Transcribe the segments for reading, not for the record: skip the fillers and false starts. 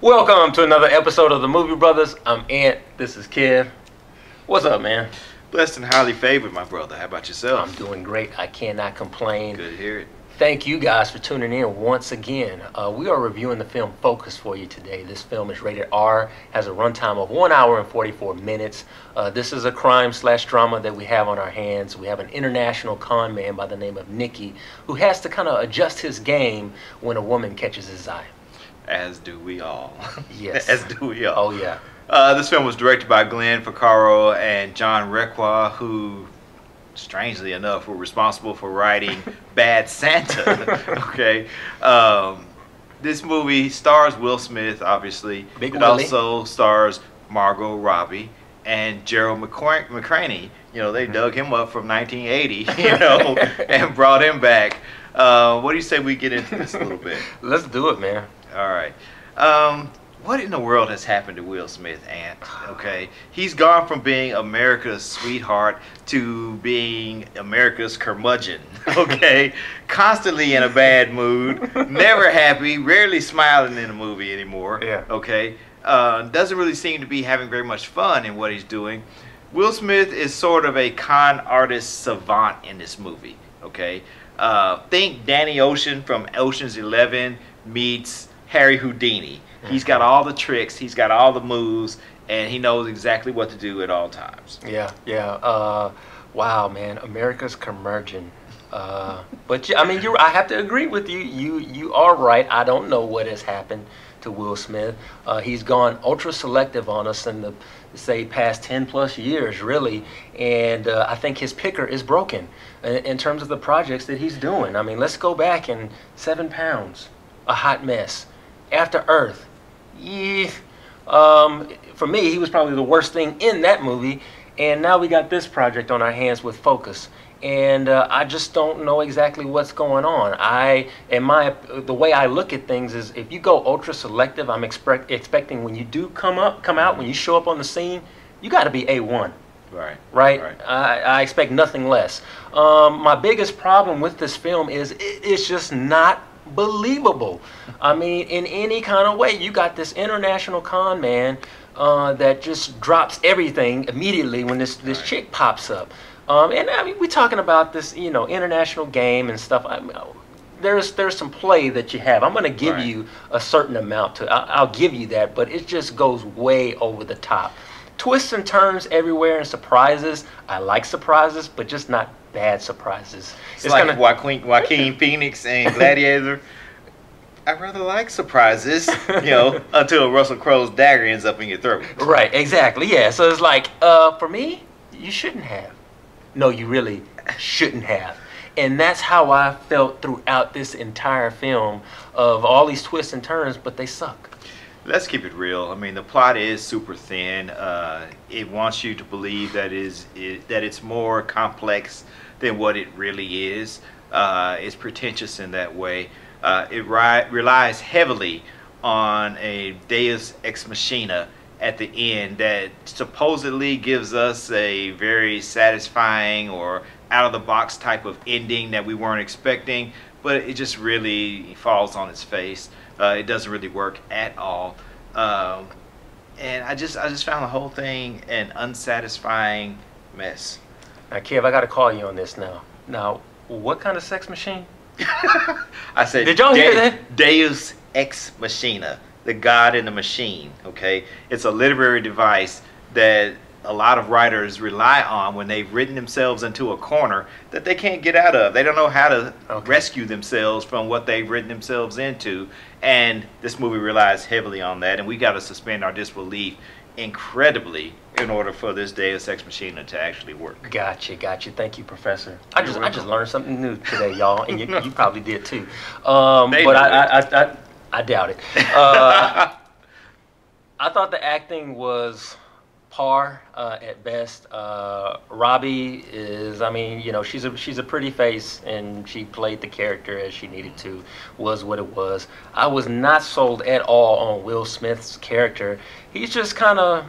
Welcome to another episode of the Movie Brothers. I'm Ant. This is Kev. What's up, man? Blessed and highly favored, my brother. How about yourself? I'm doing great. I cannot complain. Good to hear it. Thank you guys for tuning in once again. We are reviewing the film Focus for you today. This film is rated R, has a runtime of 1 hour and 44 minutes. This is a crime/drama that we have on our hands. We have an international con man by the name of Nicky who has to kind of adjust his game when a woman catches his eye. As do we all. Yes. As do we all. Oh, yeah. This film was directed by Ficarra and John Requa, who, strangely enough, were responsible for writing Bad Santa. Okay. This movie stars Will Smith, obviously. Big It Willie. also stars Margot, Robbie, and Gerald McCraney. You know, they dug him up from 1980, and brought him back. What do you say we get into this a little bit? Let's do it, man. All right. What in the world has happened to Will Smith, Ant? Okay, he's gone from being America's sweetheart to being America's curmudgeon. Okay, constantly in a bad mood, never happy, rarely smiling in a movie anymore. Yeah. Okay, doesn't really seem to be having very much fun in what he's doing. Will Smith is sort of a con artist savant in this movie. Okay, think Danny Ocean from Ocean's 11 meets Harry Houdini. He's got all the tricks, he's got all the moves, and he knows exactly what to do at all times. Yeah. Wow, man, America's curmudgeon. But I mean, I have to agree with you. You are right. I don't know what has happened to Will Smith. He's gone ultra selective on us in the past 10+ years, really. And I think his picker is broken in terms of the projects that he's doing. I mean, let's go back and 7 Pounds, A Hot Mess, After Earth. Yeah. For me, he was probably the worst thing in that movie. And now we got this project on our hands with Focus. And I just don't know exactly what's going on. The way I look at things is, if you go ultra selective, I'm expecting when you do come out, when you show up on the scene, you got to be A1. Right. I expect nothing less. My biggest problem with this film is it's just not believable. I mean, in any kind of way. You got this international con man that just drops everything immediately when this chick pops up. And I mean, we're talking about this, international game and stuff. I mean, there's some play that you have. I'm going to give you a certain amount to. I'll give you that, but it just goes way over the top. Twists and turns everywhere and surprises. I like surprises, but just not bad surprises. It's like Joaquin Phoenix and Gladiator. I rather like surprises, until Russell Crowe's dagger ends up in your throat. Right, exactly, yeah. So it's like, for me, you shouldn't have. No, you really shouldn't have. And that's how I felt throughout this entire film, of all these twists and turns, but they suck. Let's keep it real. I mean, the plot is super thin. It wants you to believe that it's more complex than what it really is. It's pretentious in that way. It relies heavily on a Deus Ex Machina at the end that supposedly gives us a very satisfying or out-of-the-box type of ending that we weren't expecting, but it just really falls on its face. It doesn't really work at all, and I just found the whole thing an unsatisfying mess. Now, Kev, I got to call you on this now. Now, what kind of sex machine? I said, did y'all hear that? Deus Ex Machina, the God in the machine. Okay, it's a literary device that a lot of writers rely on when they've written themselves into a corner that they can't get out of. They don't know how to rescue themselves from what they've written themselves into, and this movie relies heavily on that, and we got to suspend our disbelief incredibly in order for this Deus Ex Machina to actually work. Gotcha. Thank you, Professor. I just learned something new today, y'all, and you probably did too. But I doubt it. I thought the acting was par at best. Robbie is, I mean, she's a pretty face, and she played the character as she needed to, was what it was. I was not sold at all on Will Smith's character. He's just kind of,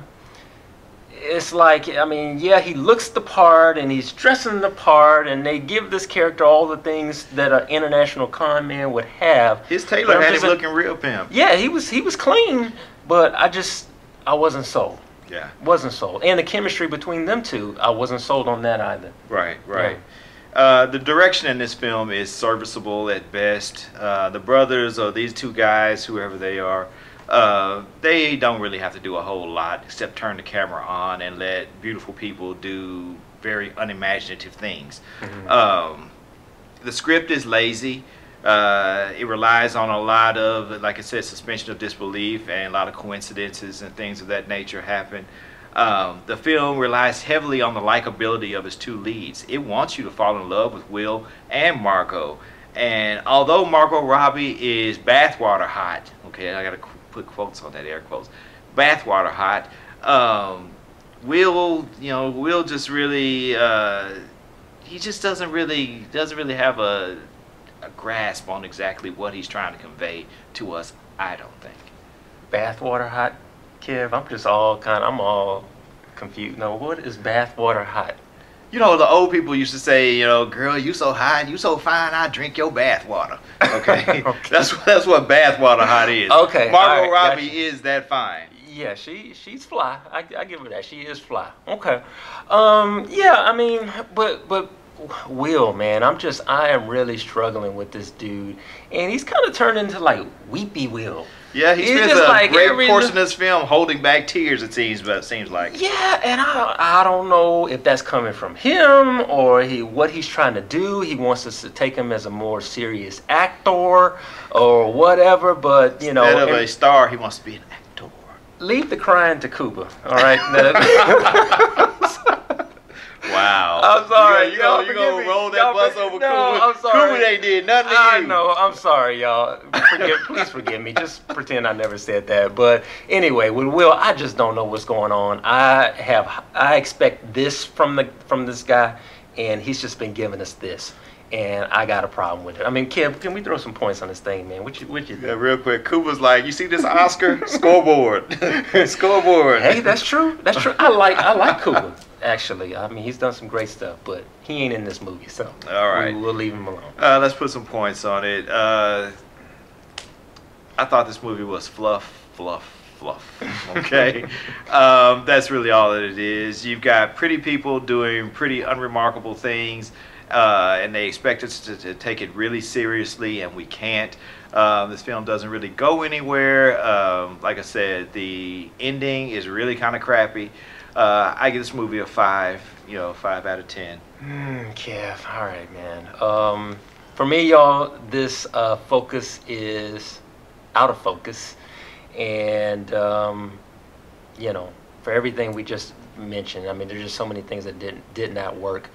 it's like, I mean, yeah, he looks the part and he's dressing the part, and they give this character all the things that an international con man would have. His tailor had him looking real pimp. Yeah, he was clean, but I wasn't sold. Yeah. Wasn't sold. And the chemistry between them two, I wasn't sold on that either. Right. Yeah. The direction in this film is serviceable at best. The brothers, or these two guys, whoever they are, they don't really have to do a whole lot except turn the camera on and let beautiful people do very unimaginative things. Mm-hmm. The script is lazy. It relies on a lot of, like I said, suspension of disbelief, and a lot of coincidences and things of that nature happen. The film relies heavily on the likability of its two leads. It wants you to fall in love with Will and Margot. And although Margot Robbie is bathwater hot, okay, I gotta put quotes on that, air quotes, bathwater hot, Will just really, he just doesn't really have a grasp on exactly what he's trying to convey to us, I don't think. Bathwater hot, Kev? I'm all confused. No, what is bathwater hot? You know, the old people used to say, you know, girl, you so hot, you so fine, I drink your bathwater. Okay? Okay. That's what bathwater hot is. Okay. Margot Robbie is that fine. Yeah, she's fly. I give her that. She is fly. Okay. Yeah, I mean, but Will, man, I am really struggling with this dude, and he's kind of turned into like weepy Will. Yeah, he spends just a like great portion of this film holding back tears, it seems like. Yeah, and I don't know if that's coming from him or what he's trying to do. He wants us to take him as a more serious actor or whatever, but you know, instead of a star, he wants to be an actor. Leave the crying to Cuba, all right? Wow. I'm sorry. You gonna roll that bus over Cuba? I'm sorry. Cuba ain't did nothing to you. I know. I'm sorry, y'all. Please forgive me. Just pretend I never said that. But anyway, with Will, I just don't know what's going on. I expect this from this guy, and he's just been giving us this. And I got a problem with it. I mean, Kev, can we throw some points on this thing, man? What you think? Yeah, real quick. Cuba's like, you see this Oscar? Scoreboard. Scoreboard. Hey, that's true. That's true. I like Cuba, actually. I mean, he's done some great stuff, but he ain't in this movie, so all right, we'll leave him alone. Let's put some points on it. I thought this movie was fluff. Okay. That's really all that it is. You've got pretty people doing pretty unremarkable things. And they expect us to take it really seriously, and we can't. This film doesn't really go anywhere. Like I said, the ending is really kind of crappy. I give this movie a 5 out of 10. Kev, all right, man. For me, y'all, this focus is out of focus, and for everything we just mentioned, I mean, there's just so many things that did not work.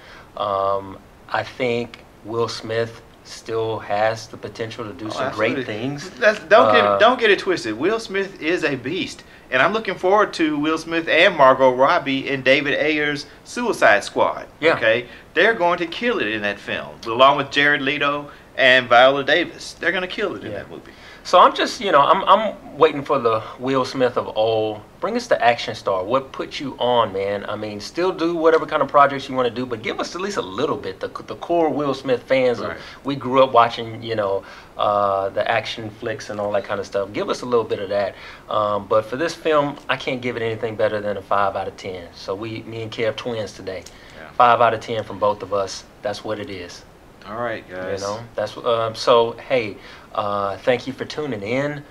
I think Will Smith still has the potential to do some great things. Don't get it twisted. Will Smith is a beast, and I'm looking forward to Will Smith and Margot Robbie in David Ayer's Suicide Squad. Yeah. Okay, they're going to kill it in that film, along with Jared Leto and Viola Davis. They're going to kill it in that movie. So I'm just, I'm waiting for the Will Smith of old. Bring us the action star. What put you on, man? I mean, still do whatever kind of projects you want to do, but give us at least a little bit. The core Will Smith fans, right. We grew up watching, the action flicks and all that kind of stuff. Give us a little bit of that. But for this film, I can't give it anything better than a 5 out of 10. So me and Kev twins today. Yeah. 5 out of 10 from both of us. That's what it is. All right, guys. That's so. Hey, thank you for tuning in.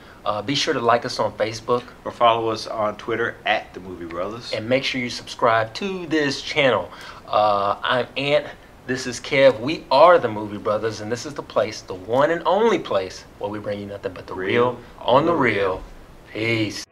Be sure to like us on Facebook or follow us on Twitter at The Movie Brothers, and make sure you subscribe to this channel. I'm Ant. This is Kev. We are The Movie Brothers, and this is the place, the one and only place, where we bring you nothing but the real on the real. Peace.